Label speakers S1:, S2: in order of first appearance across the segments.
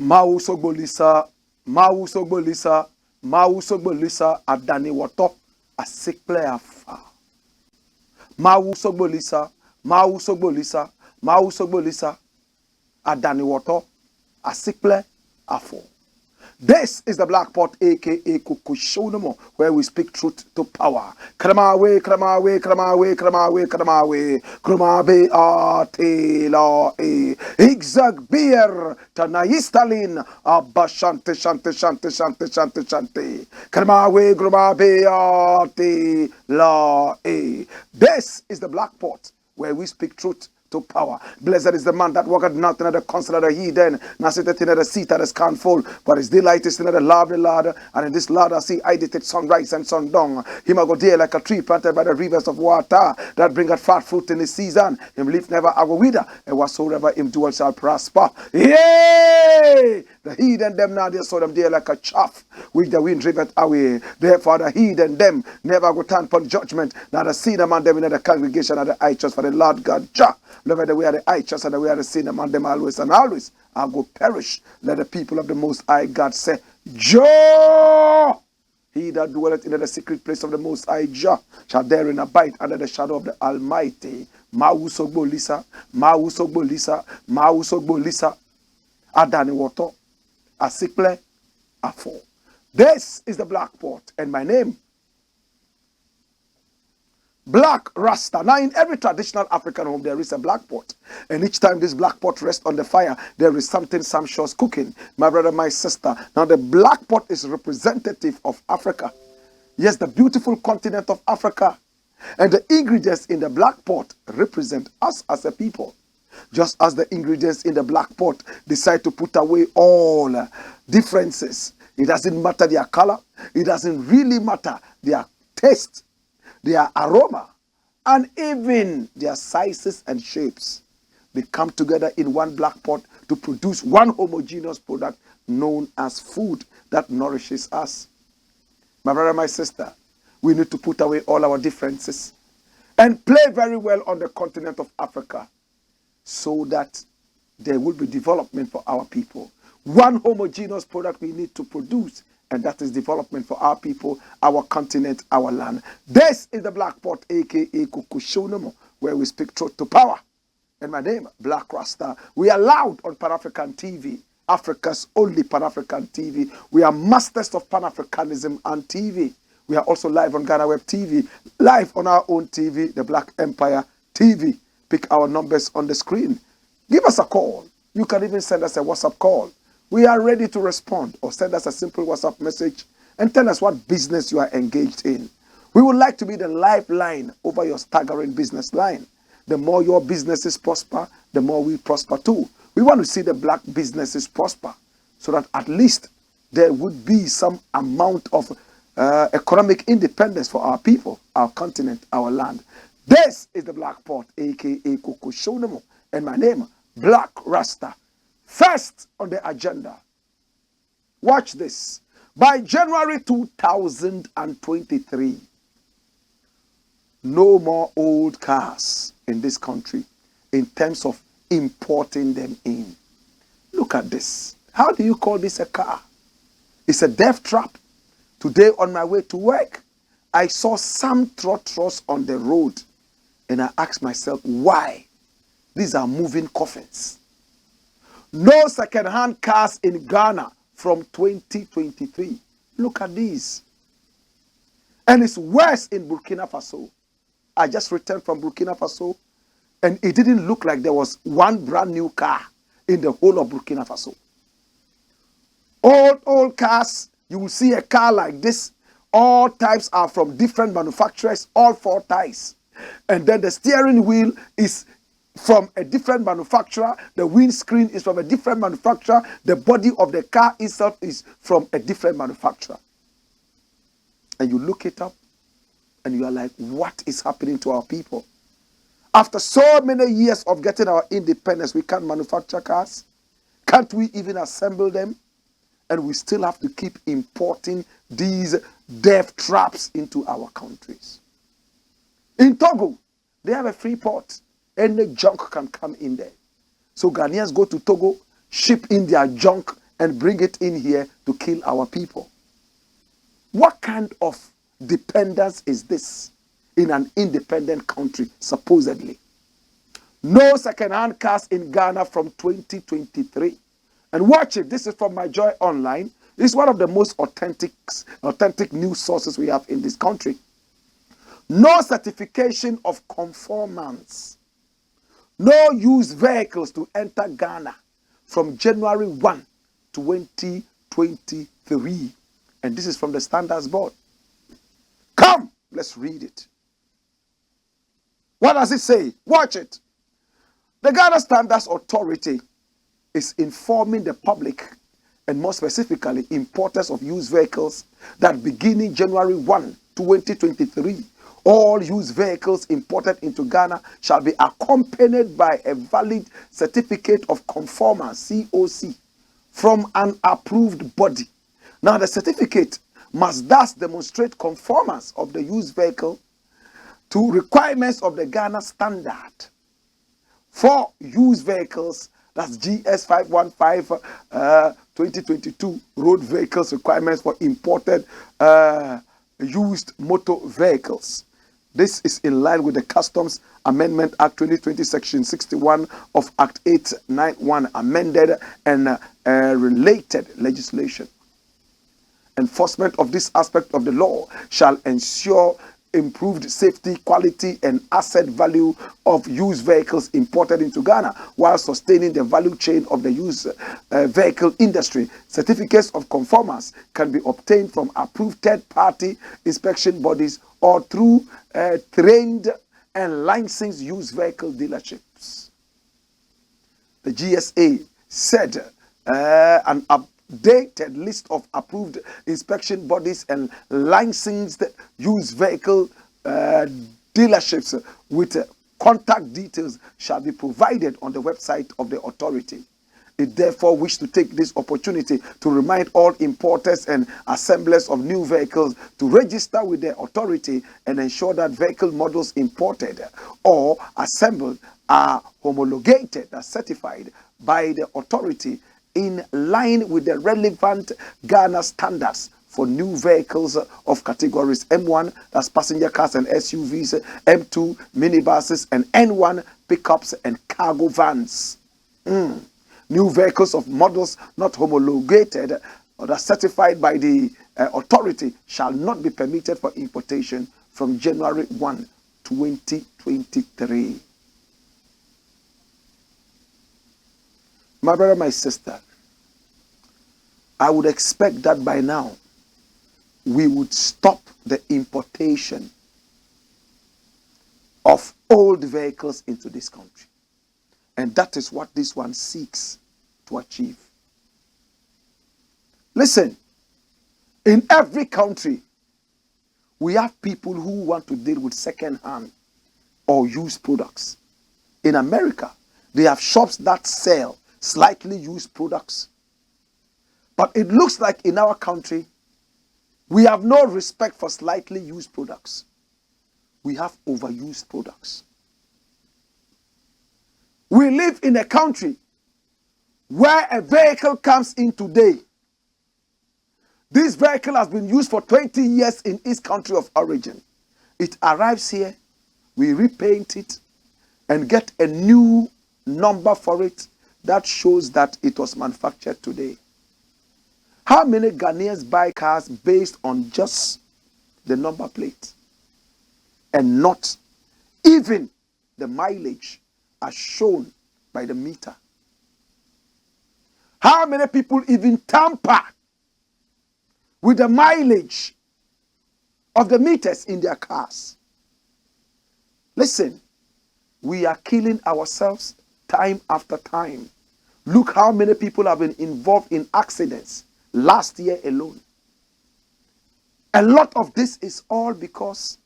S1: Mau sogbolisa, mau sogbolisa, mau sogbolisa, adani woto, asikple afa. Mau sogbolisa, mau sogbolisa, mau sogbolisa, adani woto, asikple afo. This is the Black Pot, aka Kukushonomo, where we speak truth to power. Kramawe, kramawe, kramawe, kramawe, kramawe, kramabe ate la e. Igzag beer, tanayistalin, abashante, shante, shante, shante, shante, shante. Kramawe, grumabe ate la e. This is the Black Pot, where we speak truth to power. Blessed is the man that walketh not in the counsel of the heathen, nor sitteth in the seat that is scornful, but his delight is in the lovely ladder, and in this ladder see I detect sunrise and sundown. Him a go there like a tree planted by the rivers of water, that bringeth fat fruit in his season. Him leaf never a go wither, and whatsoever him doeth shall prosper. Yea! The heathen them now they saw them there like a chaff, which the wind driveth away. Therefore the heathen them never go turn upon judgment, now the sinner man them in the congregation of the righteous, for the Lord God Jah. Let the way of the righteous and the way of the sinner man them always and always I go perish. Let the people of the Most High God say, Joy! He that dwelleth in the secret place of the Most High Jah shall therein abide under the shadow of the Almighty. Mausogbo Lisa, Mausogbo Lisa, Mausogbo Lisa, Adani Woto, Asikple, Afo. This is the Black Pot, and my name, Blakk Rasta. Now in every traditional African home there is a black pot, and each time this black pot rests on the fire there is something sumptuous cooking. My brother, my sister, now the black pot is representative of Africa. Yes, the beautiful continent of Africa, and the ingredients in the black pot represent us as a people. Just as the ingredients in the black pot decide to put away all differences. It doesn't matter their color, it doesn't really matter their taste, their aroma, and even their sizes and shapes. They come together in one black pot to produce one homogeneous product known as food that nourishes us. My brother, my sister, we need to put away all our differences and play very well on the continent of Africa so that there will be development for our people. One homogeneous product we need to produce, and that is development for our people, our continent, our land. This is the Black Pot, aka Kukushonomo, where we speak truth to power. And my name, Blakk Rasta. We are loud on Pan-African TV, Africa's only Pan-African TV. We are masters of Pan-Africanism and TV. We are also live on Ghana Web TV, live on our own TV, the Black Empire TV. Pick our numbers on the screen. Give us a call. You can even send us a WhatsApp call. We are ready to respond, or send us a simple WhatsApp message and tell us what business you are engaged in. We would like to be the lifeline over your staggering business line. The more your businesses prosper, the more we prosper too. We want to see the black businesses prosper so that at least there would be some amount of economic independence for our people, our continent, our land. This is the Black Pot, aka Kukushonomo, and my name, Blakk Rasta. First on the agenda, watch this. By January 2023, no more old cars in this country in terms of importing them in. Look at this. How do you call this a car? It's a death trap. Today on my way to work, I saw some trotros on the road, and I asked myself, why? These are moving coffins. No second-hand cars in Ghana from 2023. Look at these. And it's worse in Burkina Faso. I just returned from Burkina Faso, and it didn't look like there was one brand new car in the whole of Burkina Faso. Old cars, you will see a car like this. All types are from different manufacturers, all 4 types. And then the steering wheel is from a different manufacturer. The windscreen is from a different manufacturer. The body of the car itself is from a different manufacturer. And you look it up and you are like, what is happening to our people? After so many years of getting our independence, we can't manufacture cars. Can't we even assemble them? And we still have to keep importing these death traps into our countries. In Togo, they have a free port. Any junk can come in there. So Ghanaians go to Togo, ship in their junk, and bring it in here to kill our people. What kind of dependence is this in an independent country, supposedly? No second-hand cars in Ghana from 2023. And watch it. This is from My Joy Online. This is one of the most authentic news sources we have in this country. No certification of conformance. No used vehicles to enter Ghana from January 1, 2023. And this is from the Standards Board. Come, let's read it. What does it say? Watch it. The Ghana Standards Authority is informing the public, and more specifically importers of used vehicles, that beginning January 1, 2023, all used vehicles imported into Ghana shall be accompanied by a valid certificate of conformance, COC, from an approved body. Now, the certificate must thus demonstrate conformance of the used vehicle to requirements of the Ghana standard for used vehicles. That's GS 515 2022 road vehicles requirements for imported used motor vehicles. This is in line with the Customs Amendment Act 2020 Section 61 of Act 891 amended and related legislation. Enforcement of this aspect of the law shall ensure improved safety, quality, and asset value of used vehicles imported into Ghana, while sustaining the value chain of the used vehicle industry. Certificates of conformance can be obtained from approved third-party inspection bodies or through trained and licensed used vehicle dealerships. The GSA said an updated list of approved inspection bodies and licensed used vehicle dealerships with contact details shall be provided on the website of the authority. It therefore wishes to take this opportunity to remind all importers and assemblers of new vehicles to register with the authority and ensure that vehicle models imported or assembled are homologated and certified by the authority in line with the relevant Ghana standards for new vehicles of categories M1, that's passenger cars and SUVs, M2, minibuses, and N1, pickups and cargo vans. New vehicles of models not homologated or that certified by the authority shall not be permitted for importation from January 1, 2023. My brother, my sister, I would expect that by now we would stop the importation of old vehicles into this country. And that is what this one seeks to achieve. Listen, in every country, we have people who want to deal with second-hand or used products. In America, they have shops that sell slightly used products. But it looks like in our country, we have no respect for slightly used products. We have overused products. We live in a country where a vehicle comes in today. This vehicle has been used for 20 years in its country of origin. It arrives here, we repaint it, and get a new number for it that shows that it was manufactured today. How many Ghanaians buy cars based on just the number plate and not even the mileage as shown by the meter. How many people even tamper with the mileage of the meters in their cars? Listen, we are killing ourselves time after time. Look how many people have been involved in accidents last year alone. A lot of this is all because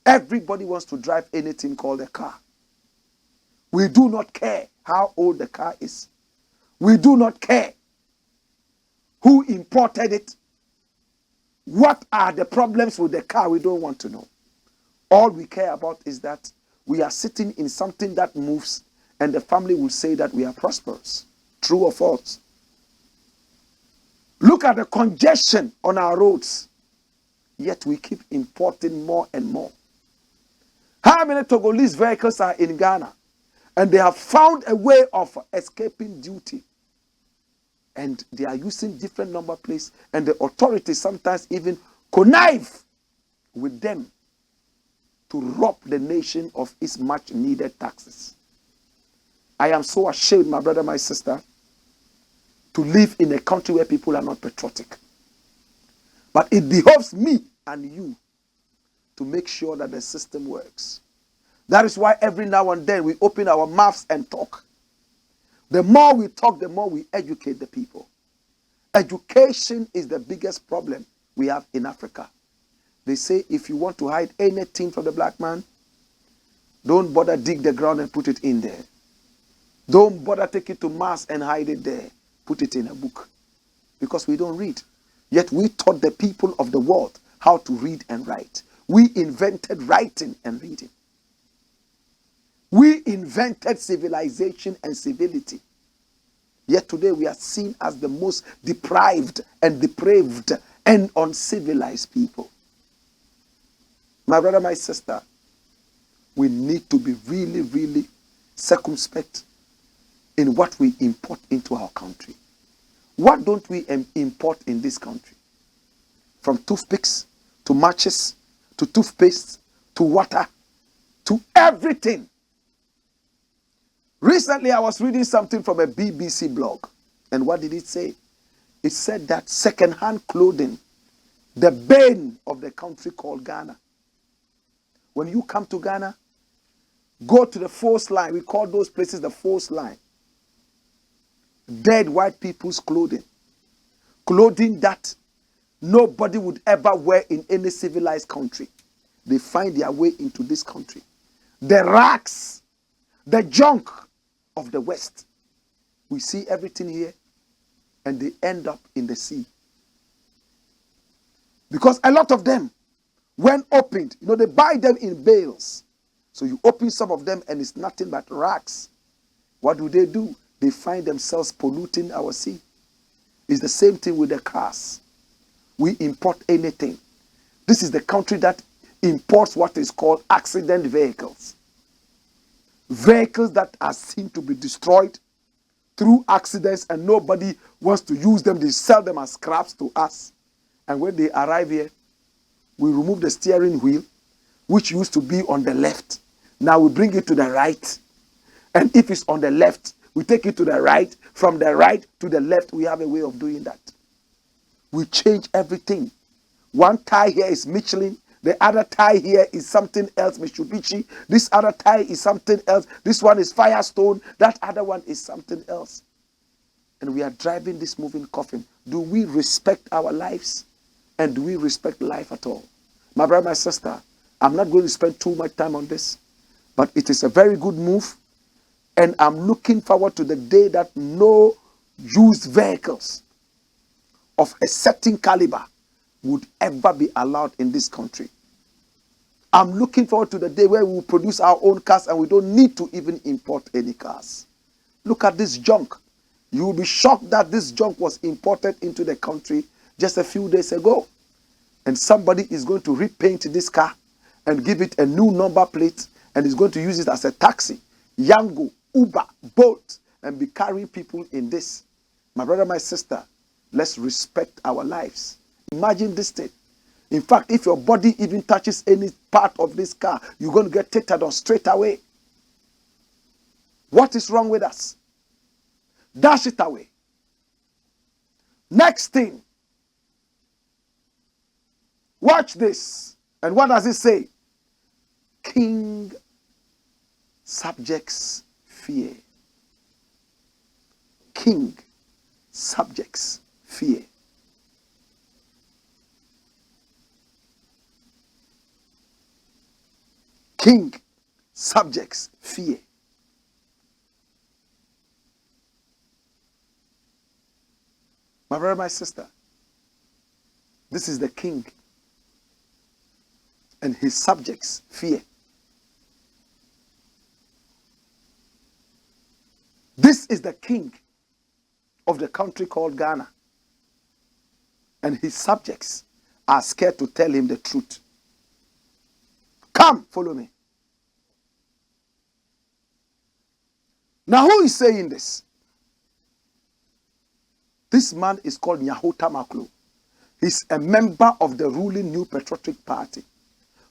S1: everybody wants to drive anything called a car. We do not care how old the car is. We do not care who imported it. What are the problems with the car? We don't want to know. All we care about is that we are sitting in something that moves, and the family will say that we are prosperous. True or false? Look at the congestion on our roads. Yet we keep importing more and more. How many Togolese vehicles are in Ghana? And they have found a way of escaping duty. And they are using different number plates. And the authorities sometimes even connive with them to rob the nation of its much needed taxes. I am so ashamed, my brother, my sister, to live in a country where people are not patriotic. But it behoves me and you to make sure that the system works. That is why every now and then we open our mouths and talk. The more we talk, the more we educate the people. Education is the biggest problem we have in Africa. They say if you want to hide anything from the black man, don't bother dig the ground and put it in there. Don't bother take it to mass and hide it there. Put it in a book. Because we don't read. Yet we taught the people of the world how to read and write. We invented writing and reading. We invented civilization and civility. Yet today we are seen as the most deprived and depraved and uncivilized people. My brother, my sister, we need to be really, really circumspect in what we import into our country. What don't we import in this country? From toothpicks, to matches, to toothpaste, to water, to everything. Recently, I was reading something from a BBC blog. And what did it say? It said that second-hand clothing, the bane of the country called Ghana. When you come to Ghana, go to the force line. We call those places the force line. Dead white people's clothing. Clothing that nobody would ever wear in any civilized country. They find their way into this country. The rags, the junk of the West. We see everything here and they end up in the sea. Because a lot of them, when opened, they buy them in bales. So you open some of them and it's nothing but rags. What do? They find themselves polluting our sea. It's the same thing with the cars. We import anything. This is the country that imports what is called accident vehicles. Vehicles that are seen to be destroyed through accidents and nobody wants to use them. They sell them as scraps to us. And when they arrive here, we remove the steering wheel, which used to be on the left. Now we bring it to the right. And if it's on the left, we take it to the right. From the right to the left, we have a way of doing that. We change everything. One tie here is Michelin. The other tie here is something else, Mitsubishi. This other tie is something else. This one is Firestone. That other one is something else. And we are driving this moving coffin. Do we respect our lives? And do we respect life at all? My brother, my sister, I'm not going to spend too much time on this. But it is a very good move. And I'm looking forward to the day that no used vehicles of a certain caliber would ever be allowed in this country. I'm looking forward to the day where we will produce our own cars and we don't need to even import any cars. Look at this junk. You will be shocked that this junk was imported into the country just a few days ago. And somebody is going to repaint this car and give it a new number plate and is going to use it as a taxi, Yango, Uber, Bolt, and be carrying people in this. My brother, my sister, let's respect our lives. Imagine this thing. In fact, if your body even touches any part of this car, you're going to get tetanus straight away. What is wrong with us? Dash it away. Next thing. Watch this. And what does it say? King subjects fear. King subjects fear. King subjects fear. My brother, my sister, this is the king, and his subjects fear. This is the king of the country called Ghana, and his subjects are scared to tell him the truth. Come, follow me. Now, who is saying this? This man is called Nyaho Tamaklo. He's a member of the ruling New Patriotic Party.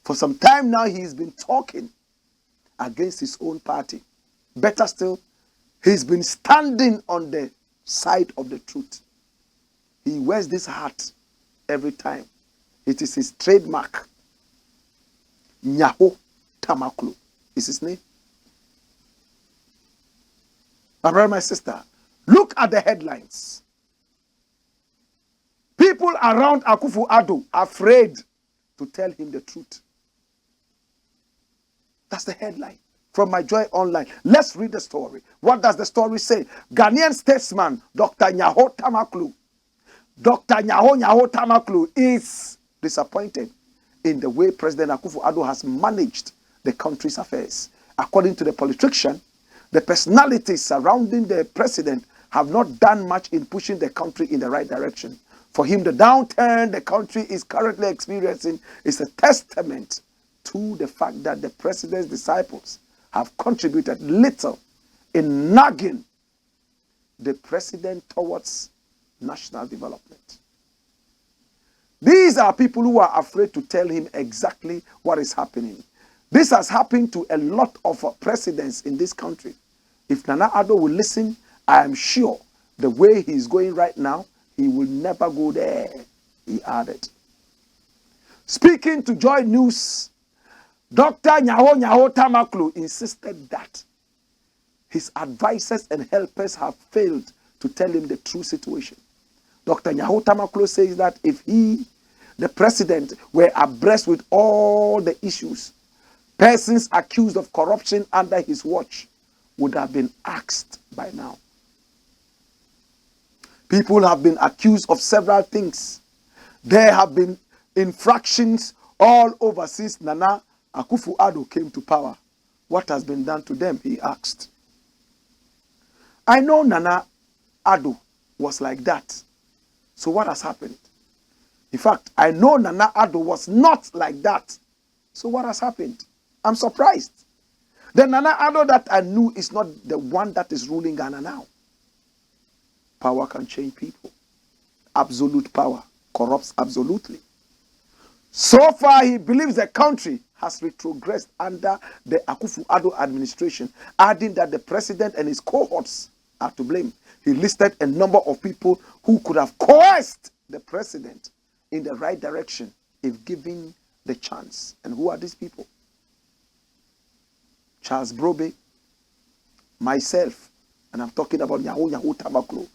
S1: For some time now, he's been talking against his own party. Better still, he's been standing on the side of the truth. He wears this hat every time. It is his trademark. Nyaho Tamaklo is his name. My brother, my sister, look at the headlines. People around Akufo-Addo are afraid to tell him the truth. That's the headline from My Joy Online. Let's read the story. What does the story say? Ghanaian statesman Dr. Nyaho Tamaklo. Dr. Nyaho Tamaklo is disappointed in the way President Akufo-Addo has managed the country's affairs. According to the politician, the personalities surrounding the president have not done much in pushing the country in the right direction. For him, the downturn the country is currently experiencing is a testament to the fact that the president's disciples have contributed little in nagging the president towards national development. These are people who are afraid to tell him exactly what is happening. This has happened to a lot of presidents in this country. If Nana Addo will listen, I am sure the way he is going right now, he will never go there, he added. Speaking to Joy News, Dr. Nyaho Tamaklo insisted that his advisors and helpers have failed to tell him the true situation. Dr. Nyaho Tamaklo says that if he, the president, were abreast with all the issues, persons accused of corruption under his watch would have been axed by now. People have been accused of several things. There have been infractions all over since Nana Akufo-Addo came to power. What has been done to them? He asked. I know Nana Addo was like that. So what has happened? In fact, I know Nana Addo was not like that. So what has happened? I'm surprised. The Nana Addo that I knew is not the one that is ruling Ghana now. Power can change people. Absolute power corrupts absolutely. So far, he believes the country has retrogressed under the Akufo-Addo administration, adding that the president and his cohorts are to blame. He listed a number of people who could have coerced the president in the right direction if given the chance. And who are these people? Charles Brobe, myself, and I'm talking about Nyaho Tamaklo,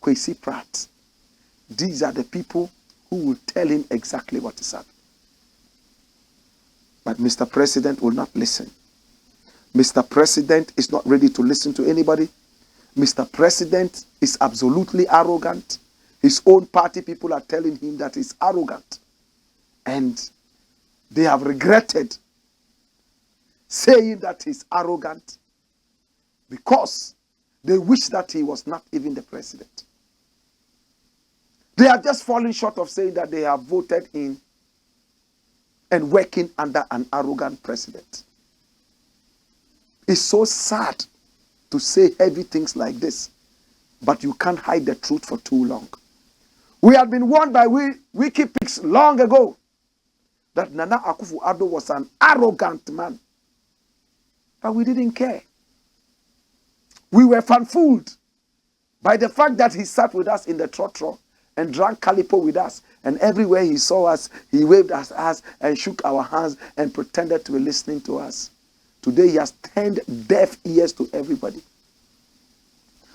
S1: Kwesi Pratt. These are the people who will tell him exactly what is happening. But Mr. President will not listen. Mr. President is not ready to listen to anybody. Mr. President is absolutely arrogant. His own party people are telling him that he's arrogant. And they have regretted saying that he's arrogant because they wish that he was not even the president. They are just falling short of saying that they have voted in and working under an arrogant president. It's so sad to say heavy things like this, but you can't hide the truth for too long. We had been warned by WikiPix long ago that Nana Akufo-Addo was an arrogant man. But we didn't care. We were fan-fooled by the fact that he sat with us in the trotro and drank calipo with us. And everywhere he saw us, he waved at us and shook our hands and pretended to be listening to us. Today, he has turned deaf ears to everybody.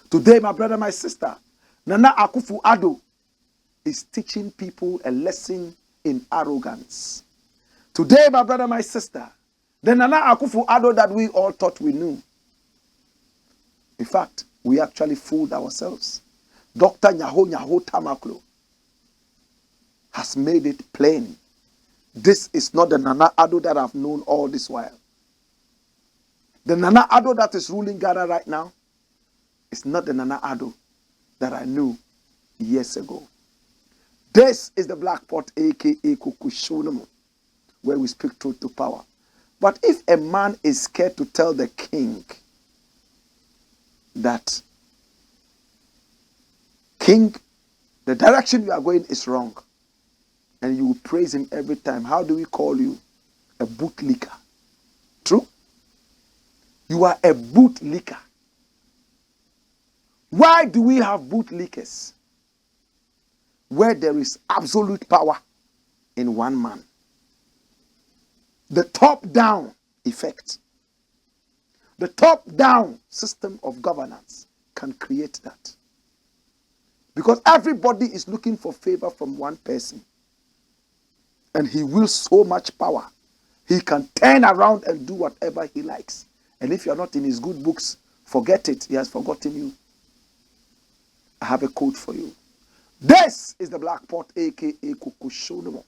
S1: Today, my brother, my sister, Nana Akufo-Addo is teaching people a lesson in arrogance. Today, my brother, my sister, the Nana Akufo-Addo that we all thought we knew, in fact, we actually fooled ourselves. Dr. Nyaho Tamaklo has made it plain. This is not the Nana Addo that I've known all this while. The Nana Addo that is ruling Ghana right now is not the Nana Addo that I knew years ago. This is the Black Pot, aka Kukushonomo, where we speak truth to power. But if a man is scared to tell the king that, King, the direction you are going is wrong, and you will praise him every time, how do we call you? A bootlicker. True? You are a bootlicker. Why do we have bootlickers? Where there is absolute power in one man. The top-down effect. The top-down system of governance can create that. Because everybody is looking for favor from one person. And he wills so much power. He can turn around and do whatever he likes. And if you're not in his good books, forget it. He has forgotten you. I have a quote for you. This is the Black Pot, aka Kukushonomo,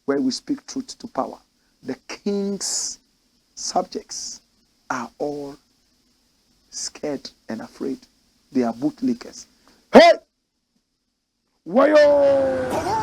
S1: where we speak truth to power. The king's subjects are all scared and afraid. They are bootlickers. Hey! Wayo!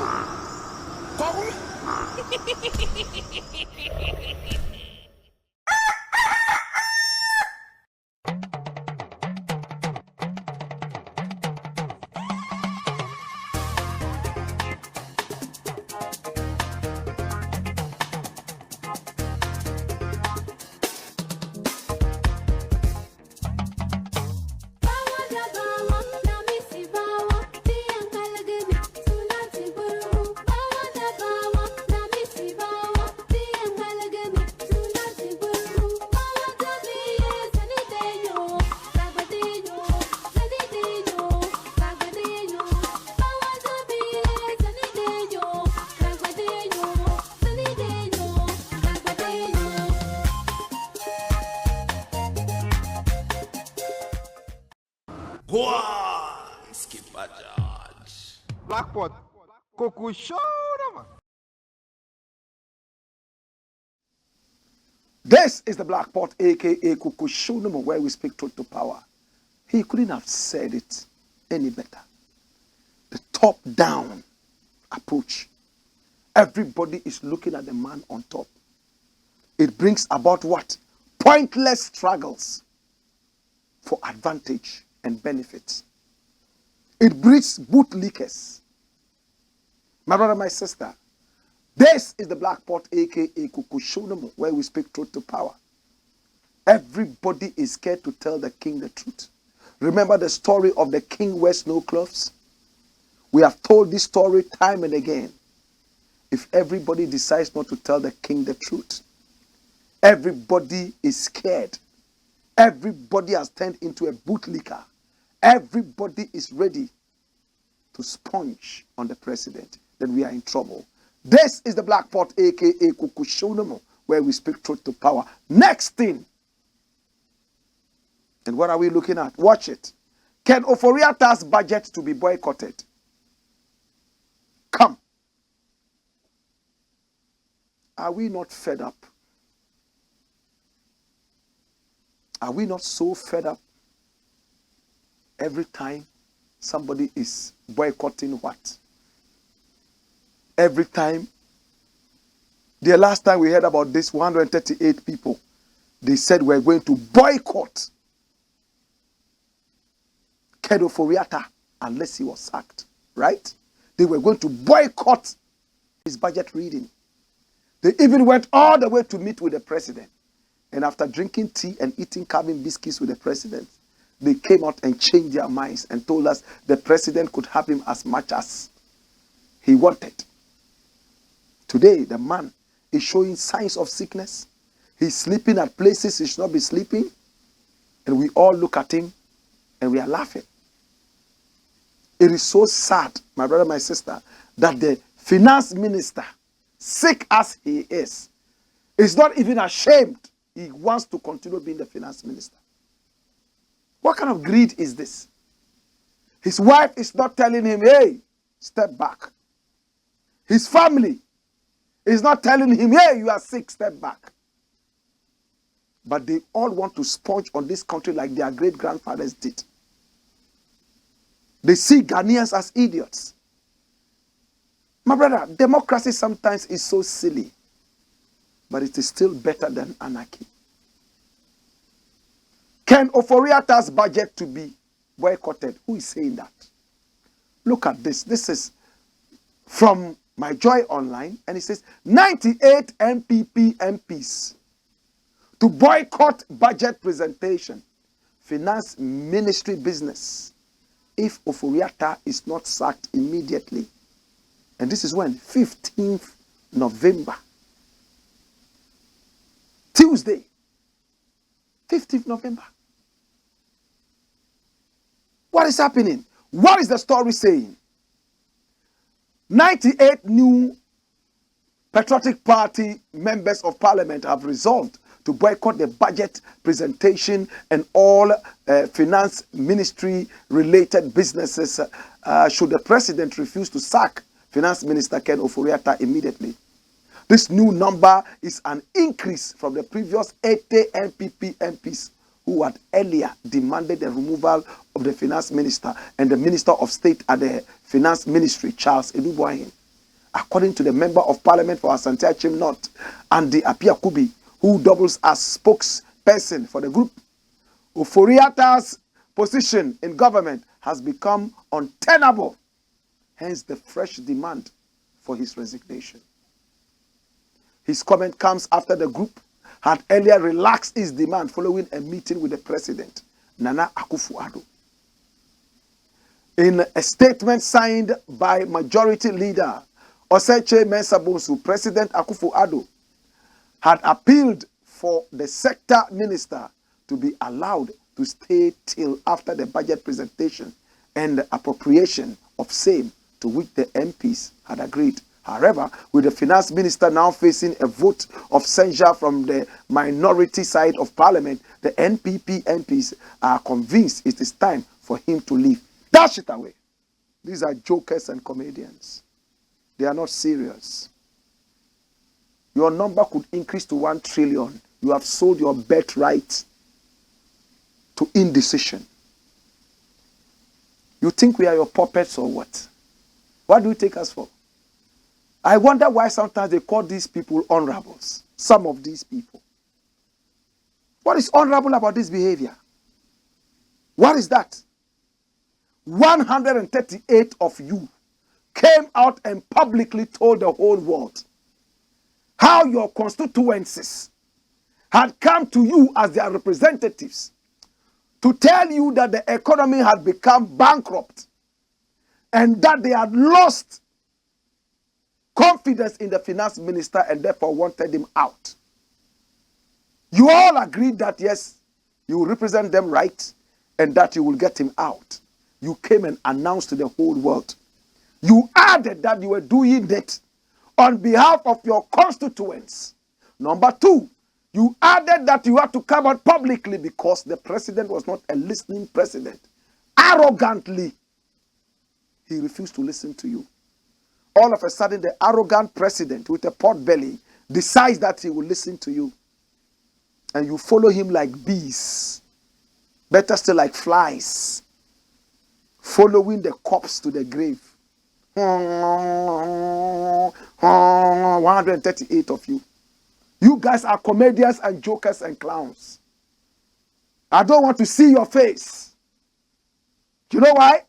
S2: Black Pot, Kukushonomo.
S1: This is the Black Pot, aka Kukushonomo, where we speak truth to power. He couldn't have said it any better. The top-down approach. Everybody is looking at the man on top. It brings about what? Pointless struggles for advantage and benefits. It breeds bootlickers. My brother, my sister, this is the Black Pot, aka Kukushonomo, where we speak truth to power. Everybody is scared to tell the king the truth. Remember the story of the king wears no clothes? We have told this story time and again. If everybody decides not to tell the king the truth, everybody is scared. Everybody has turned into a bootlicker. Everybody is ready to sponge on the president. Then we are in trouble. This is the Black Pot, aka Kukushonomo, where we speak truth to power. Next thing. And what are we looking at? Watch it. Can OFORI-ATTA'S budget to be boycotted? Come. Are we not fed up? Are we not so fed up every time somebody is boycotting what? Every time. The last time we heard about this, 138 people, they said we're going to boycott OFORI-ATTA'S unless he was sacked, right? They were going to boycott his budget reading. They even went all the way to meet with the president. And after drinking tea and eating cabin biscuits with the president, they came out and changed their minds and told us the president could have him as much as he wanted. Today, the man is showing signs of sickness. He's sleeping at places he should not be sleeping. And we all look at him and we are laughing. It is so sad, my brother, my sister, that the finance minister, sick as he is not even ashamed. He wants to continue being the finance minister. What kind of greed is this? His wife is not telling him, hey, step back. His family is not telling him, hey, you are sick, step back. But they all want to sponge on this country like their great-grandfathers did. They see Ghanaians as idiots. My brother, democracy sometimes is so silly, but it is still better than anarchy. Can OFORI-ATTA'S budget to be boycotted? Who is saying that? Look at this. This is from My Joy Online, and it says 98 NPP MPs to boycott budget presentation, finance ministry business, if OFORI-ATTA is not sacked immediately. And this is when? 15th November. Tuesday. 15th November. What is happening? What is the story saying? 98 new Patriotic Party members of parliament have resolved to boycott the budget presentation and all finance ministry related businesses should the president refuse to sack Finance Minister Ken OFORI-ATTA immediately. This new number is an increase from the previous 80 NPP MPs who had earlier demanded the removal of the finance minister and the minister of state at the finance ministry, Charles Edubuahin. According to the member of parliament for Asante Achim North, Andy Apiakubi, who doubles as spokesperson for the group, OFORI-ATTA'S position in government has become untenable. Hence the fresh demand for his resignation. His comment comes after the group had earlier relaxed its demand following a meeting with the president, Nana Akufo-Addo. In a statement signed by majority leader Oseche Mensah-Bonsu, President Akufo-Addo had appealed for the sector minister to be allowed to stay till after the budget presentation and the appropriation of same, to which the MPs had agreed. However, with the finance minister now facing a vote of censure from the minority side of parliament, the NPP MPs are convinced it is time for him to leave. Dash it away. These are jokers and comedians. They are not serious. Your number could increase to 1 trillion. You have sold your birthright to indecision. You think we are your puppets or what? What do you take us for? I wonder why sometimes they call these people honorables. Some of these people. What is honorable about this behavior? What is that? 138 of you came out and publicly told the whole world how your constituencies had come to you as their representatives to tell you that the economy had become bankrupt and that they had lost confidence in the finance minister and therefore wanted him out. You all agreed that yes, you will represent them right and that you will get him out. You came and announced to the whole world. You added that you were doing it on behalf of your constituents. Number 2, you added that you had to come out publicly because the president was not a listening president. Arrogantly, he refused to listen to you. All of a sudden, the arrogant president with a pot belly decides that he will listen to you. And you follow him like bees. Better still like flies. Following the corpse to the grave. 138 of you. You guys are comedians and jokers and clowns. I don't want to see your face. You know why?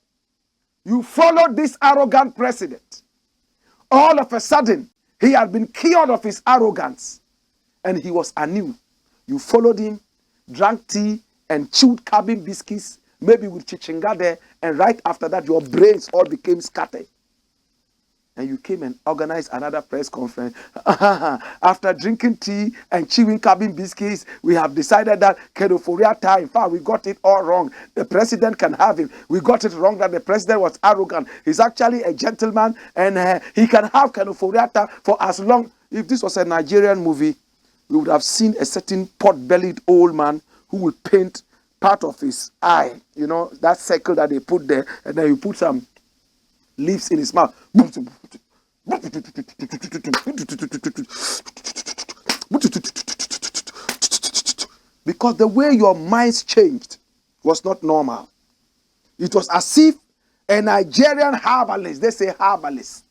S1: You followed this arrogant president. All of a sudden, He had been cured of his arrogance and he was anew. You followed him, drank tea and chewed cabin biscuits, maybe with chichinga there, and right after that your brains all became scattered. And you came and organized another press conference. After drinking tea and chewing cabin biscuits, we have decided that OFORI-ATTA'S, in fact, we got it all wrong. The president can have him. We got it wrong that the president was arrogant. He's actually a gentleman, and he can have OFORI-ATTA'S for as long. If this was a Nigerian movie, we would have seen a certain pot-bellied old man who would paint part of his eye, you know, that circle that they put there, and then you put some leaves in his mouth. Because the way your minds changed was not normal. It was as if a Nigerian herbalist, they say herbalist.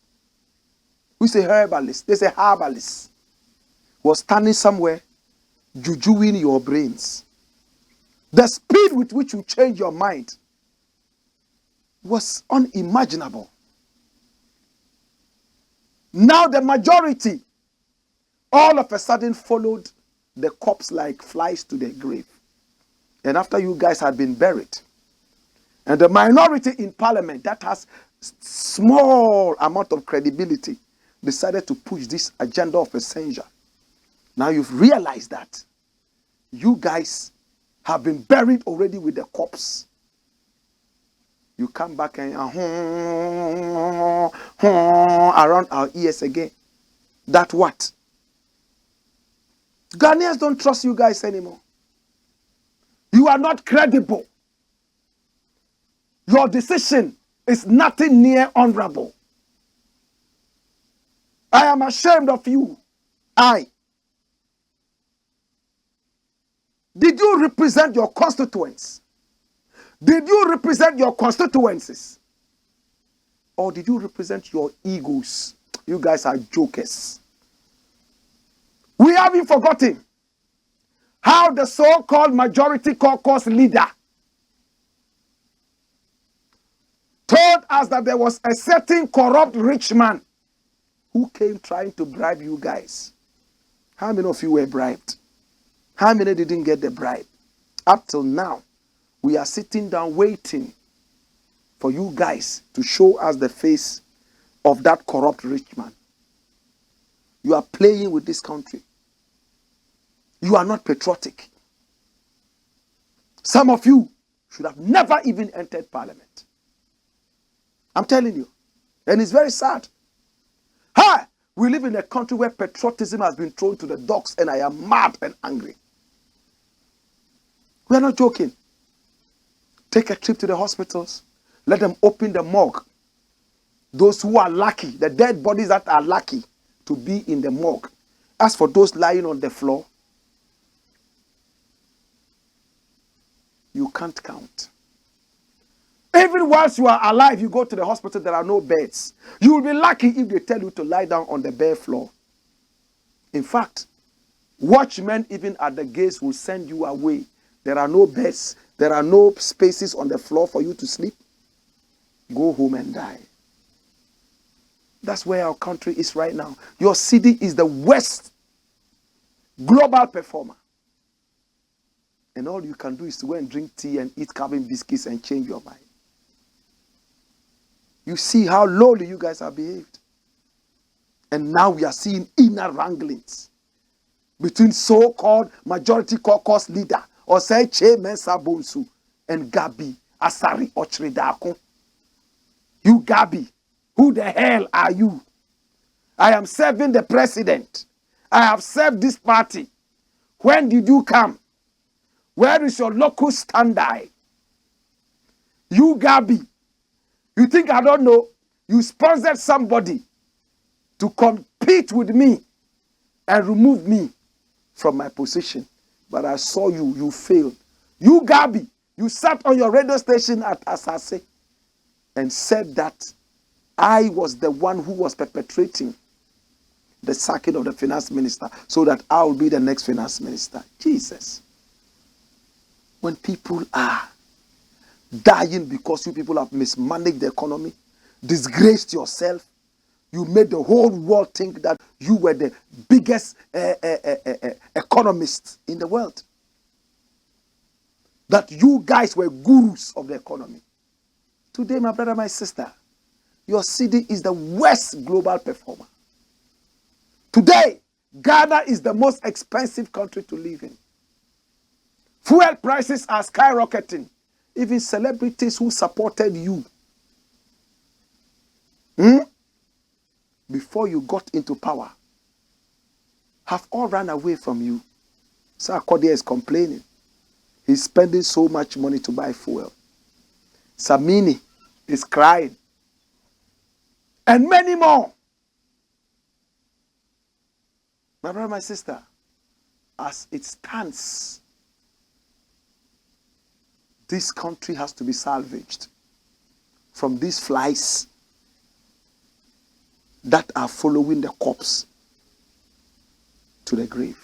S1: We say herbalist, they say herbalist, was standing somewhere, jujuing your brains. The speed with which you change your mind was unimaginable. Now the majority all of a sudden followed the corpse like flies to the grave. And after you guys had been buried, and the minority in parliament that has small amount of credibility decided to push this agenda of essential. Now you've realized that you guys have been buried already with the corpse. You come back and around our ears again. That what? Ghanaians don't trust you guys anymore. You are not credible. Your decision is nothing near honorable. I am ashamed of you. Did you represent your constituents? Did you represent your constituencies? Or did you represent your egos? You guys are jokers. We haven't forgotten how the so-called majority caucus leader told us that there was a certain corrupt rich man who came trying to bribe you guys. How many of you were bribed? How many didn't get the bribe? Up till now, we are sitting down waiting for you guys to show us the face of that corrupt rich man. You are playing with this country. You are not patriotic. Some of you should have never even entered parliament. I'm telling you. And it's very sad. Hi! We live in a country where patriotism has been thrown to the dogs, and I am mad and angry. We are not joking. Take a trip to the hospitals. Let them open the morgue. Those who are lucky, the dead bodies that are lucky to be in the morgue. As for those lying on the floor, you can't count. Even whilst you are alive, you go to the hospital, there are no beds. You will be lucky if they tell you to lie down on the bare floor. In fact, watchmen even at the gates will send you away. There are no beds. There are no spaces on the floor for you to sleep. Go home and die. That's where our country is right now. Your city is the worst global performer. And all you can do is to go and drink tea and eat cabin biscuits and change your mind. You see how lowly you guys have behaved. And now we are seeing inner wranglings between so-called majority caucus leader Osei Mensa Bonsu and Gabi Asari Ochredako. You Gabi, who the hell are you? I am serving the president. I have served this party. When did you come? Where is your local standby? You Gabi, you think I don't know? You sponsored somebody to compete with me and remove me from my position. But I saw you, you failed. You Gabi, you sat on your radio station at Asase and said that I was the one who was perpetrating the sacking of the finance minister so that I will be the next finance minister. Jesus. When people are dying because you people have mismanaged the economy, disgraced yourself, You made the whole world think that you were the biggest economist in the world. That you guys were gurus of the economy. Today, my brother, my sister, your city is the worst global performer. Today, Ghana is the most expensive country to live in. Fuel prices are skyrocketing. Even celebrities who supported you before you got into power have all run away from you. Sir Kodia is complaining. He's spending so much money to buy fuel. Samini is crying. And many more. My brother, my sister, as it stands, this country has to be salvaged from these flies that are following the corpse to the grave.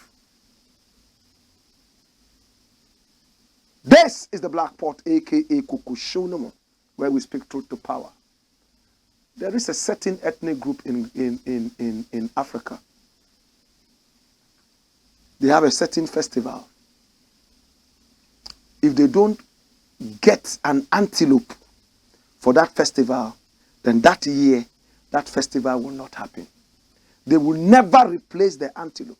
S1: This is the Black Pot, aka Kukushonomo, where we speak truth to power. There is a certain ethnic group in Africa. They have a certain festival. If they don't get an antelope for that festival, then that year, that festival will not happen. They will never replace the antelope.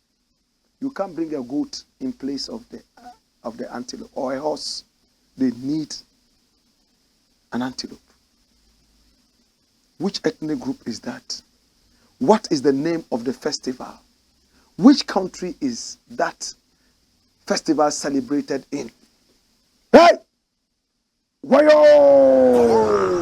S1: You can't bring a goat in place of the antelope or a horse. They need an antelope. Which ethnic group is that? What is the name of the festival? Which country is that festival celebrated in? Hey! Wayo!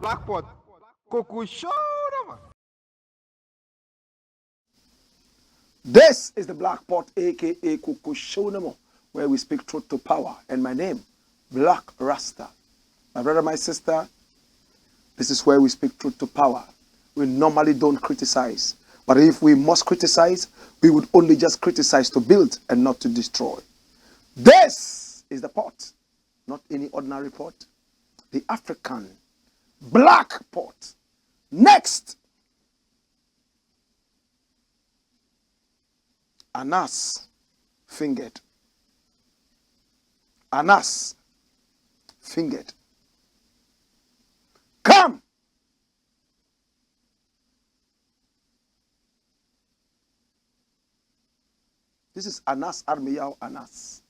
S2: Blakk pot. Coco show them.
S1: This is the Black Pot, aka Kukushonomo, where we speak truth to power. And my name, Blakk Rasta. My brother, my sister, this is where we speak truth to power. We normally don't criticize. But if we must criticize, we would only just criticize to build and not to destroy. This is the pot. Not any ordinary pot. The African Black Pot. Next. Anas fingered. Anas fingered. Come. This is Anas Armiyahu Anas.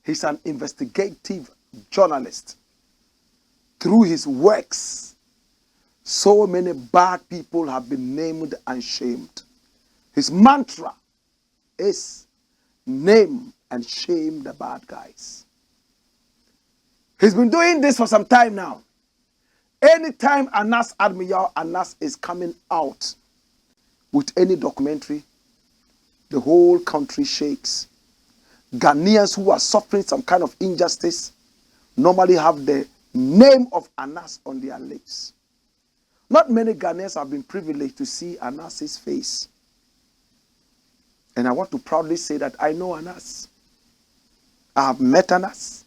S1: He's an investigative journalist. Through his works, so many bad people have been named and shamed. His mantra is name and shame the bad guys. He's been doing this for some time now. Anytime Anas Armiyahu Anas is coming out with any documentary, the whole country shakes. Ghanaians who are suffering some kind of injustice normally have the name of Anas on their lips. Not many Ghanaians have been privileged to see Anas's face. And I want to proudly say that I know Anas. I have met Anas,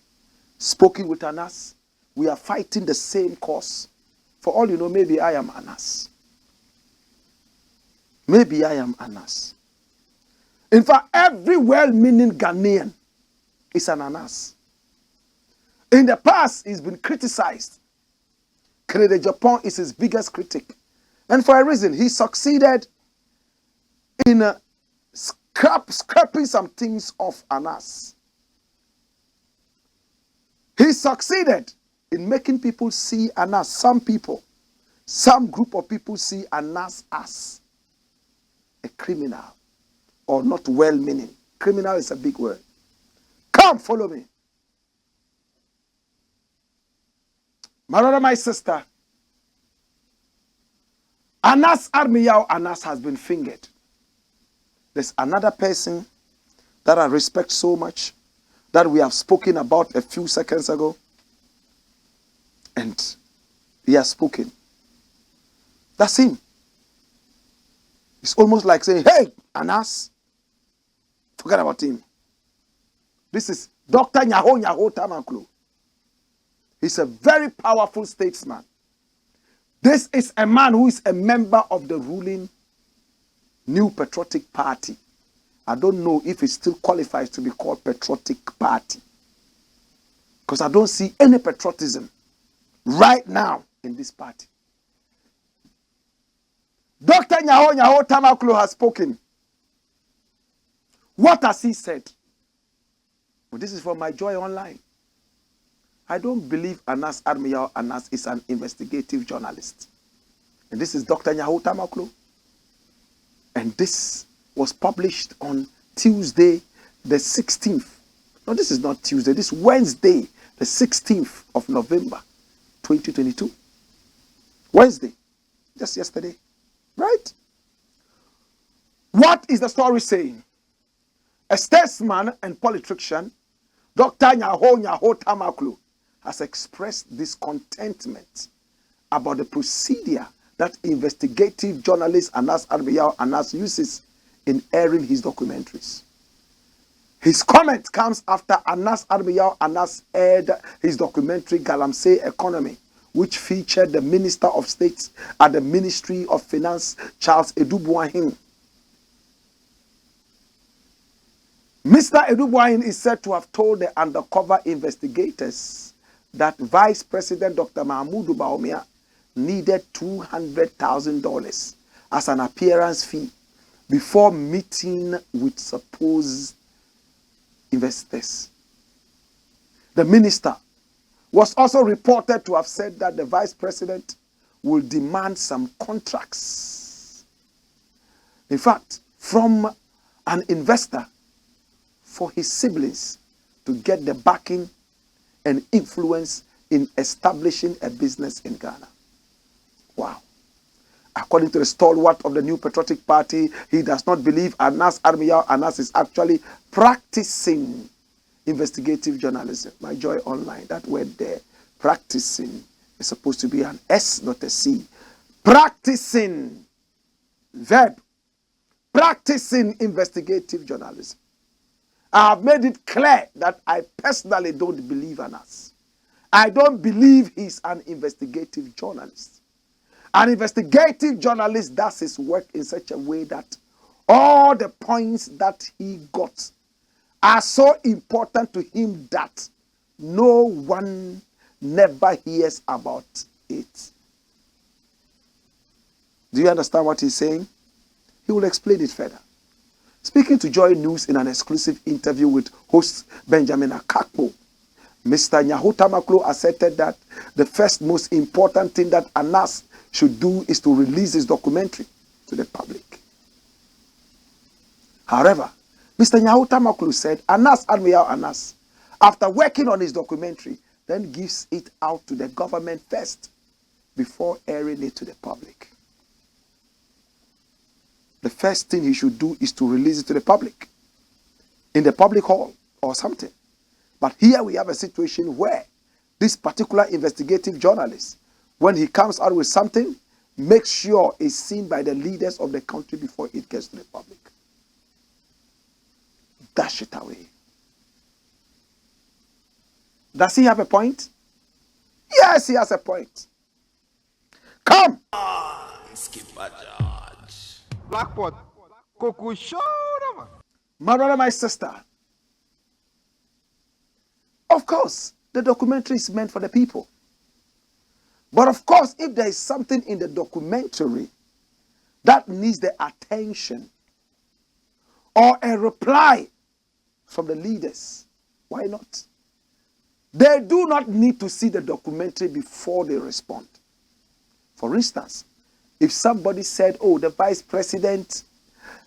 S1: spoken with Anas. We are fighting the same cause. For all you know, maybe I am Anas. Maybe I am Anas. In fact, every well-meaning Ghanaian is an Anas. In the past, he's been criticized. Canada Japan is his biggest critic. And for a reason, he succeeded in scraping some things off Anas. He succeeded in making people see Anas, some group of people see Anas as a criminal or not well-meaning. Criminal is a big word. Come, follow me. My brother, my sister, Anas Armiyao Anas has been fingered. There's another person that I respect so much that we have spoken about a few seconds ago. And he has spoken. That's him. It's almost like saying, hey, Anas, forget about him. This is Dr. Nyaho Tamaklo. He's a very powerful statesman. This is a man who is a member of the ruling New Patriotic Party. I don't know if it still qualifies to be called Patriotic Party. Because I don't see any patriotism right now in this party. Dr. Nyaho Tamaklo has spoken. What has he said? Well, this is from My Joy Online. I don't believe Anas Armiyao Anas is an investigative journalist. And this is Dr. Nyaho Tamaklo. And this was published on Tuesday, the 16th. No, this is not Tuesday. This is Wednesday, the 16th of November, 2022. Wednesday. Just yesterday. Right? What is the story saying? A statesman and politician, Dr. Nyaho Tamaklo, has expressed discontentment about the procedure that investigative journalist Anas Armiyao Anas uses in airing his documentaries. His comment comes after Anas Armiyao Anas aired his documentary Galamsey Economy, which featured the Minister of State at the Ministry of Finance, Charles Edubuahin. Mr. Edubuahin is said to have told the undercover investigators that Vice President Dr. Mahmoud Bawumia needed $200,000 as an appearance fee before meeting with supposed investors. The minister was also reported to have said that the vice president will demand some contracts. In fact, from an investor for his siblings to get the backing and influence in establishing a business in Ghana. Wow. According to the stalwart of the New Patriotic Party, he does not believe Anas Armiyao Anas is actually practicing investigative journalism. My Joy Online, that word there, practicing, is supposed to be an S, not a C. Practicing, verb, practicing investigative journalism. I have made it clear that I personally don't believe Anas. I don't believe he's an investigative journalist. An investigative journalist does his work in such a way that all the points that he got are so important to him that no one never hears about it. Do you understand what he's saying? He will explain it further. Speaking to Joy News in an exclusive interview with host Benjamin Akakpo, Mr. Nyaho Tamaklo asserted that the first most important thing that Anas should do is to release his documentary to the public. However, Mr. Nyaho Tamaklo said Anas Armiyao Anas, after working on his documentary, then gives it out to the government first before airing it to the public. The first thing he should do is to release it to the public, in the public hall or something. But here we have a situation where this particular investigative journalist, when he comes out with something, makes sure it's seen by the leaders of the country before it gets to the public. Dash it away. Does he have a point? Yes, he has a point. Come!
S2: Blackpot. Coco show man.
S1: My brother, my sister. Of course, the documentary is meant for the people. But of course, if there is something in the documentary that needs the attention or a reply from the leaders, why not? They do not need to see the documentary before they respond. For instance, if somebody said, oh, the vice president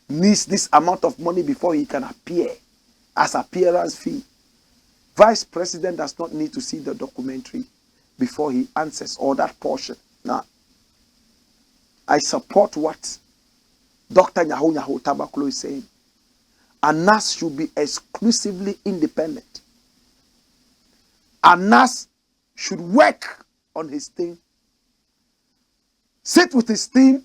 S1: needs this amount of money before he can appear as appearance fee, vice president does not need to see the documentary before he answers, or that portion. Now, I support what Dr. Nyaho Tabakulo is saying. ANAS should be exclusively independent. ANAS should work on his thing, sit with his team,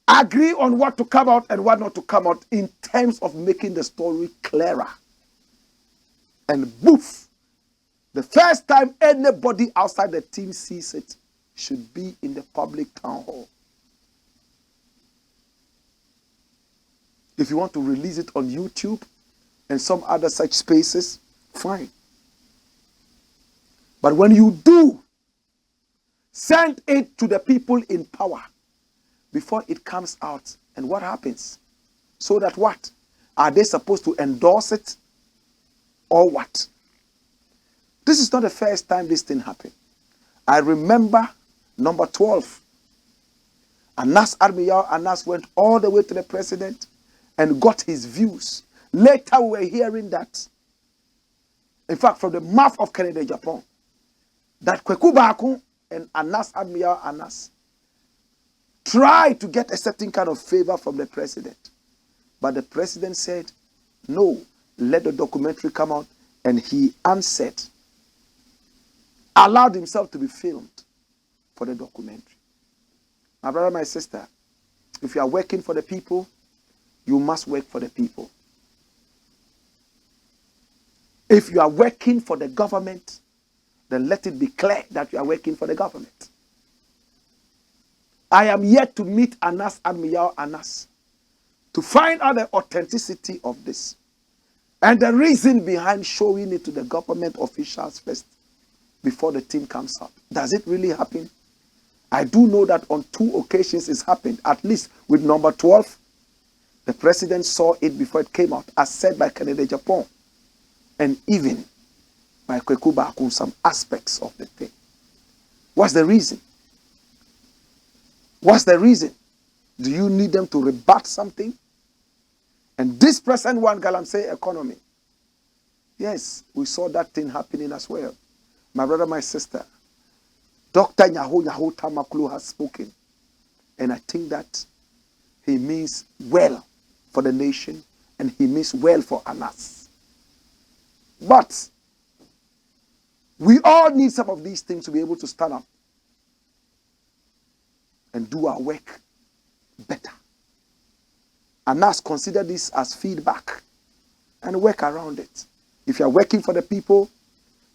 S1: agree on what to come out and what not to come out in terms of making the story clearer. And boof, the first time anybody outside the team sees it should be in the public town hall. If you want to release it on YouTube and some other such spaces, fine. But when you do, send it to the people in power before it comes out. And what happens? So that what? Are they supposed to endorse it or what? This is not the first time this thing happened. I remember number 12. Anas went all the way to the president and got his views. Later we were hearing that, in fact, from the mouth of Canada, Japan, that Kweku Baku and Admiral Anas tried to get a certain kind of favor from the president. But the president said, no, let the documentary come out. And he answered, allowed himself to be filmed for the documentary. My brother, my sister, if you are working for the people, you must work for the people. If you are working for the government, then let it be clear that you are working for the government. I am yet to meet Admiral Anas to find out the authenticity of this and the reason behind showing it to the government officials first before the team comes out. Does it really happen? I do know that on 2 occasions it's happened, at least with number 12. The president saw it before it came out, as said by Canada, Japan, and even by Kweku Baku, some aspects of the thing. What's the reason? What's the reason? Do you need them to rebut something? And this present one, Galamsey economy. Yes, we saw that thing happening as well. My brother, my sister, Dr. Nyaho Tamakulu has spoken. And I think that he means well for the nation and he means well for Anas. But we all need some of these things to be able to stand up and do our work better. Anas, consider this as feedback and work around it. If you are working for the people,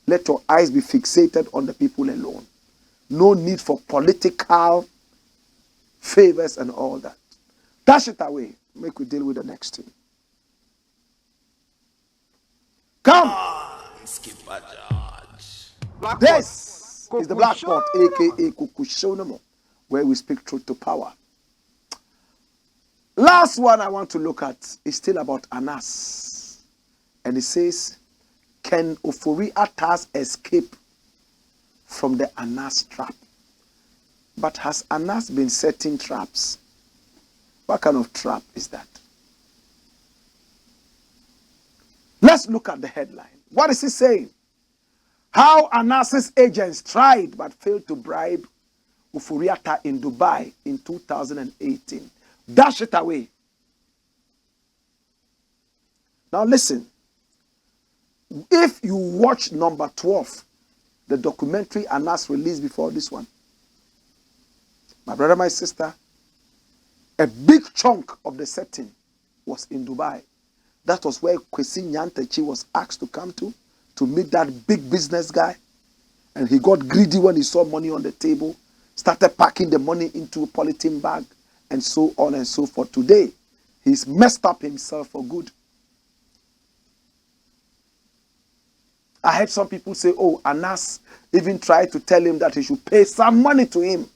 S1: let your eyes be fixated on the people alone. No need for political favors and all that. Dash it away. Make we deal with the next thing. Come.
S2: Skipper George.
S1: This is the Black Pot, aka Kukushonomo, where we speak truth to power. Last one I want to look at is still about Anas. And it says, can OFORI-ATTA'S escape from the Anas trap? But has Anas been setting traps? What kind of trap is that? Let's look at the headline. What is it saying? How Anas's agents tried but failed to bribe OFORI-ATTA'S in Dubai in 2018. Dash it away. Now listen. If you watch number 12, the documentary Anas released before this one, my brother, my sister, a big chunk of the setting was in Dubai. That was where Kwesi Nyantakyi was asked to come to meet that big business guy. And he got greedy when he saw money on the table, started packing the money into a polythene bag, and so on and so forth. Today, he's messed up himself for good. I heard some people say, oh, Anas even tried to tell him that he should pay some money to him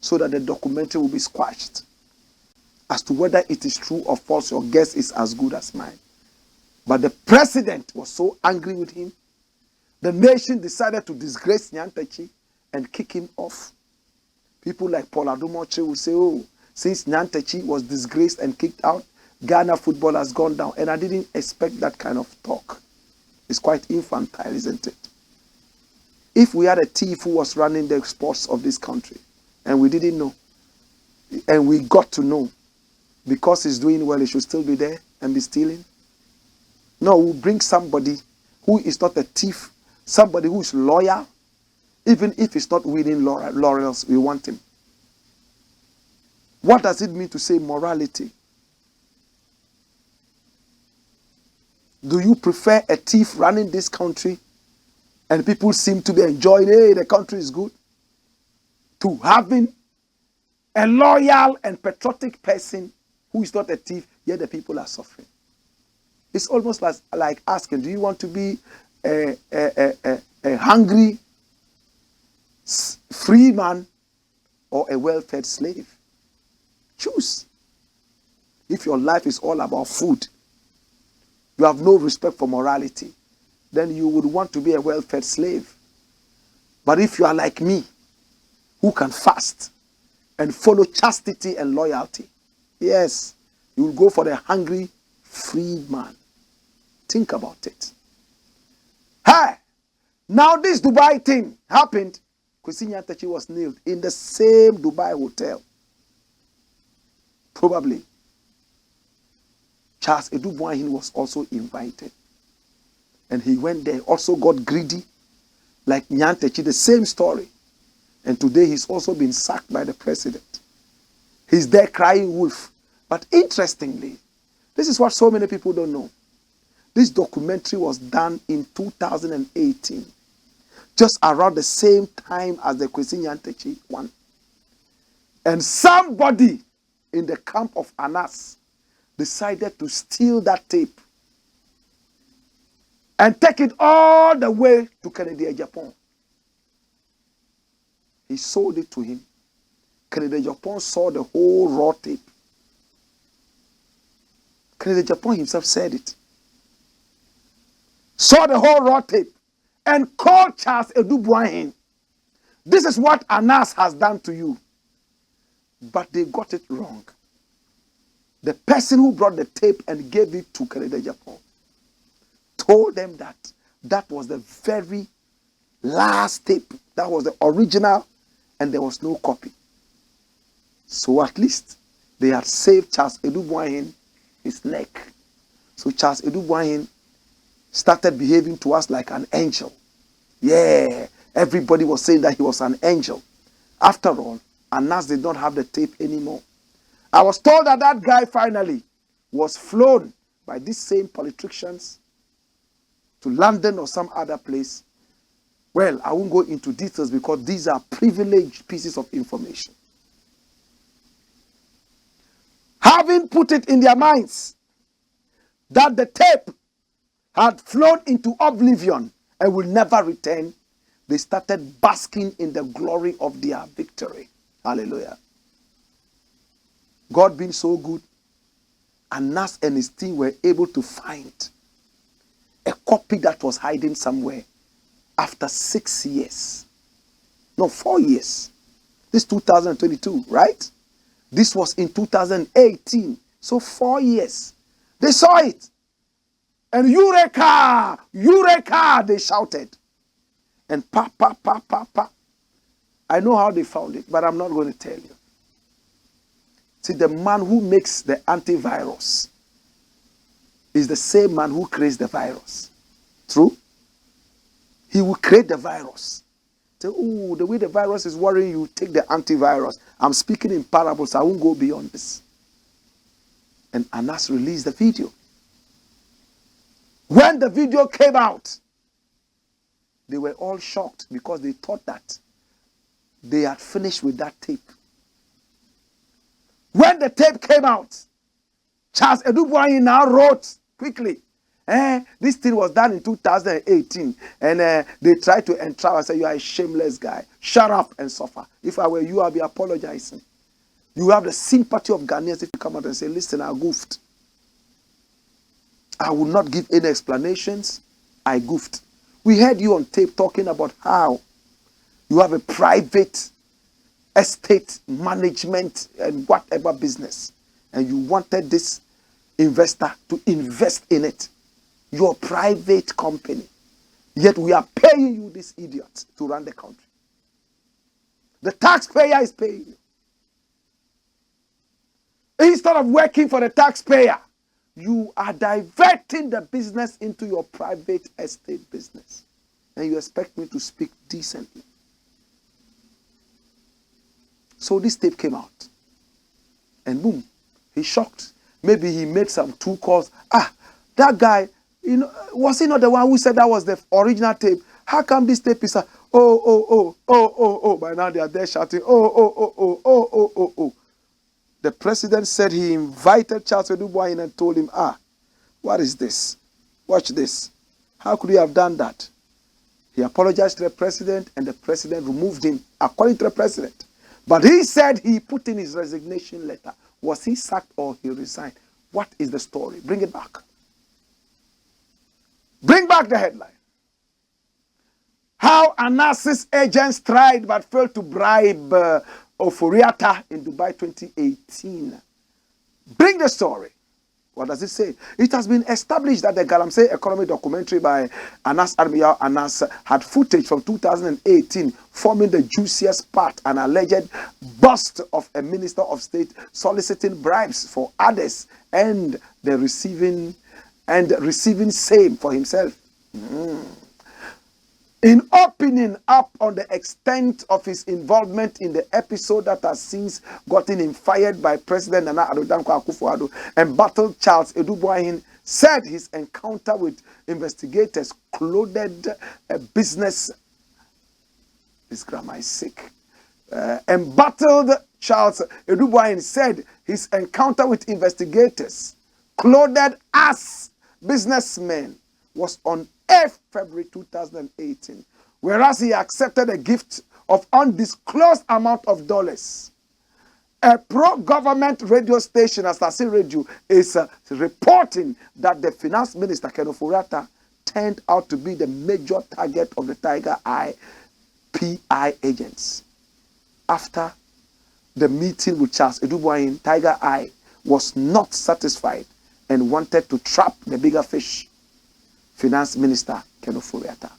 S1: so that the documentary will be squashed. As to whether it is true or false, your guess is as good as mine. But the president was so angry with him, the nation decided to disgrace Nyantakyi and kick him off. People like Paul Adumoche will say, oh, since Nyantakyi was disgraced and kicked out, Ghana football has gone down. And I didn't expect that kind of talk. It's quite infantile, isn't it? If we had a thief who was running the sports of this country, and we didn't know, and we got to know, because he's doing well, he should still be there and be stealing? No, we'll bring somebody who is not a thief, somebody who is loyal. Even if he's not winning laurels, we want him. What does it mean to say morality? Do you prefer a thief running this country and people seem to be enjoying, hey, the country is good, to having a loyal and patriotic person who is not a thief, yet the people are suffering? It's almost like asking, do you want to be a hungry free man or a well-fed slave? Choose. If your life is all about food, you have no respect for morality, then you would want to be a well-fed slave. But if you are like me, who can fast and follow chastity and loyalty, yes, you will go for the hungry free man. Think about it. Hey, now this Dubai thing happened. Kwesi Nyantakyi was nailed in the same Dubai hotel. Probably. Charles Edubuahin was also invited. And he went there, also got greedy, like Nyantakyi, the same story. And today he's also been sacked by the president. He's there crying wolf. But interestingly, this is what so many people don't know. This documentary was done in 2018. Just around the same time as the Kwesi Nyantakyi one. And somebody in the camp of Anas decided to steal that tape and take it all the way to Kennedy, Japan. He sold it to him. Kennedy, Japan saw the whole raw tape. Kennedy, Japan himself said it. Saw the whole raw tape and called Charles Edubuahin. This is what Anas has done to you. But they got it wrong. The person who brought the tape and gave it to Kennedy, Japan told them that that was the very last tape. That was the original and there was no copy. So at least they had saved Charles Edubuahin his neck. So Charles Edubuahin started behaving to us like an angel. Yeah, everybody was saying that he was an angel. After all, Anas did not have the tape anymore. I was told that that guy finally was flown by these same politicians to London or some other place. Well, I won't go into details because these are privileged pieces of information. Having put it in their minds that the tape had flown into oblivion and will never return, they started basking in the glory of their victory. Hallelujah. God being so good, Anas and his team were able to find a copy that was hiding somewhere after 6 years. No, 4 years. This is 2022, right? This was in 2018. So 4 years. They saw it. And Eureka! Eureka! They shouted. And pa, pa, pa, pa, pa. I know how they found it, but I'm not going to tell you. See, the man who makes the antivirus is the same man who creates the virus. True? He will create the virus. Say, oh, the way the virus is worrying you, take the antivirus. I'm speaking in parables. I won't go beyond this. And Anas released the video. When the video came out, they were all shocked because they thought that they had finished with that tape. When the tape came out, Charles Edubuahin now wrote quickly This thing was done in 2018, and they tried to entrap and say, you are a shameless guy. Shut up and suffer. If I were you, I'll be apologizing. You have the sympathy of Ghanaians if you come out and say, listen, I goofed. I will not give any explanations. I goofed. We heard you on tape talking about how you have a private estate management and whatever business, and you wanted this investor to invest in it. Your private company. Yet we are paying you, this idiot, to run the country. The taxpayer is paying you. Instead of working for the taxpayer, you are diverting the business into your private estate business. And you expect me to speak decently. So this tape came out. And boom, he's shocked. Maybe he made some 2 calls. That guy, was he not the one who said that was the original tape? How come this tape is by now they are there shouting, The president said he invited Charles Edubwa in and told him, what is this? Watch this. How could you have done that? He apologized to the president, and the president removed him, according to the president. But he said he put in his resignation letter. Was he sacked or he resigned? What is the story? Bring it back. Bring back the headline. How ANAS's agents tried but failed to bribe OFORI-ATTA'S in Dubai 2018. Bring the story. What does it say? It has been established that the Galamsey economy documentary by Anas Armiyaw Anas had footage from 2018 forming the juiciest part, an alleged bust of a minister of state soliciting bribes for others and receiving same for himself. In opening up on the extent of his involvement in the episode that has since gotten him fired by President Nana Addo Dankwa Akufo-Addo, embattled Charles Edubwa said his encounter with investigators clothed a business. This grammar is sick. Embattled Charles Edubwa said his encounter with investigators clothed as businessmen was on 8th February 2018, whereas he accepted a gift of undisclosed amount of dollars. A pro-government radio station, Asase Radio, is reporting that the finance minister, Ken OFORI-ATTA'S, turned out to be the major target of the Tiger Eye PI agents. After the meeting with Charles Edubwa, Tiger Eye was not satisfied and wanted to trap the bigger fish, Finance Minister Ken OFORI-ATTA'S.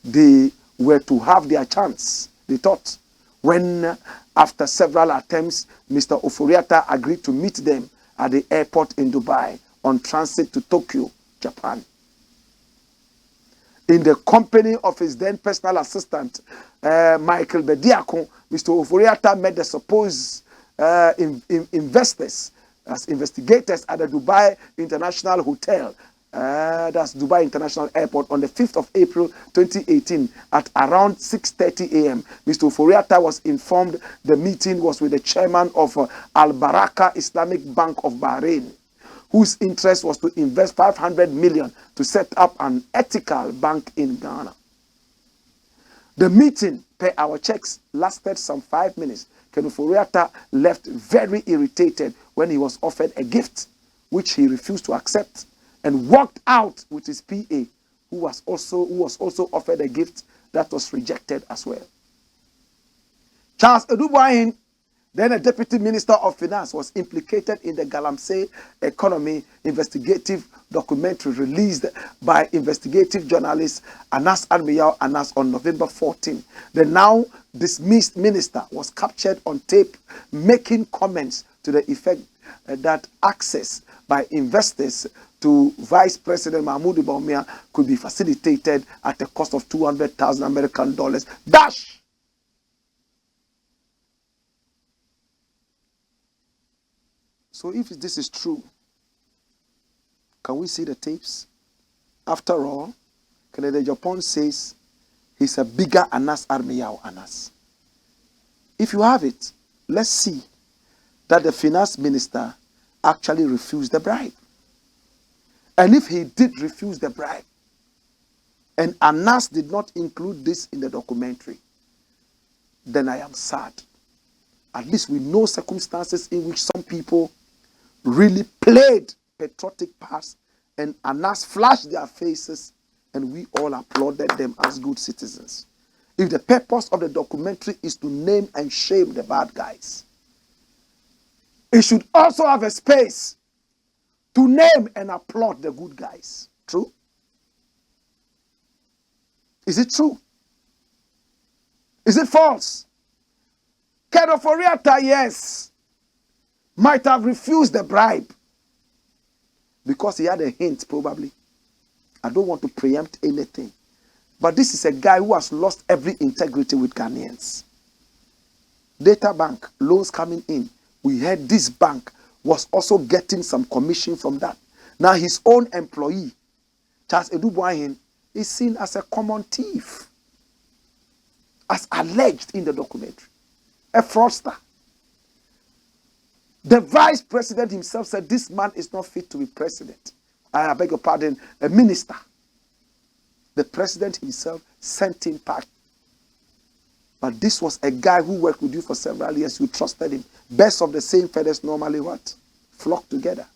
S1: They were to have their chance, they thought, when after several attempts, Mr. OFORI-ATTA'S agreed to meet them at the airport in Dubai on transit to Tokyo, Japan. In the company of his then personal assistant, Michael Bediako, Mr. OFORI-ATTA'S met the supposed investors as investigators at the Dubai International Hotel. That's Dubai International Airport on the 5th of April 2018 at around 6:30 a.m. Mr. OFORI-ATTA'S was informed the meeting was with the chairman of Al Baraka Islamic Bank of Bahrain, whose interest was to invest 500 million to set up an ethical bank in Ghana. The meeting, per our checks, lasted some 5 minutes. Ken OFORI-ATTA'S left very irritated when he was offered a gift, which he refused to accept, and walked out with his PA, who was also offered a gift that was rejected as well. Charles Edubwa, then a deputy minister of finance, was implicated in the Galamsey economy investigative documentary released by investigative journalist Anas Armiyaw Anas on November 14. The now dismissed minister was captured on tape making comments to the effect that access by investors to Vice President Mahmoud Bawumia could be facilitated at a cost of 200,000 American dollars. Dash! So if this is true, can we see the tapes? After all, Kennedy Japan says he's a bigger Anas Armiyaw Anas. If you have it, let's see that the finance minister actually refused the bribe. And if he did refuse the bribe, and Anas did not include this in the documentary, then I am sad. At least we know circumstances in which some people really played patriotic parts and Anas flashed their faces and we all applauded them as good citizens. If the purpose of the documentary is to name and shame the bad guys, it should also have a space to name and applaud the good guys. True? Is it true? Is it false? OFORI-ATTA'S, yes, might have refused the bribe because he had a hint, probably. I don't want to preempt anything. But this is a guy who has lost every integrity with Ghanaians. Data bank, loans coming in. We heard this bank was also getting some commission from that. Now his own employee, Charles Edubuahin, is seen as a common thief, as alleged in the documentary. A fraudster. The vice president himself said this man is not fit to be president. I beg your pardon, a minister. The president himself sent him back. But this was a guy who worked with you for several years. You trusted him. Birds of the same feathers normally what? Flock together.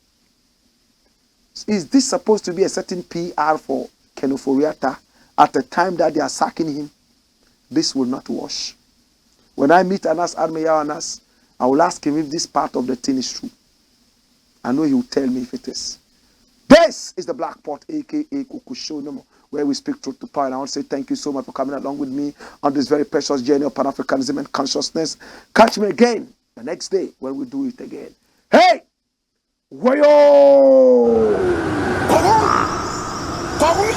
S1: Is this supposed to be a certain PR for OFORI-ATTA'S at the time that they are sacking him? This will not wash. When I meet Anas Armeya Anas, I will ask him if this part of the thing is true. I know he will tell me if it is. This is the Black Pot, aka Kuku Show, where we speak truth to power. And I want to say thank you so much for coming along with me on this very precious journey of Pan-Africanism and consciousness. Catch me again the next day when we do it again. Hey! Wayo!
S2: Power! Power!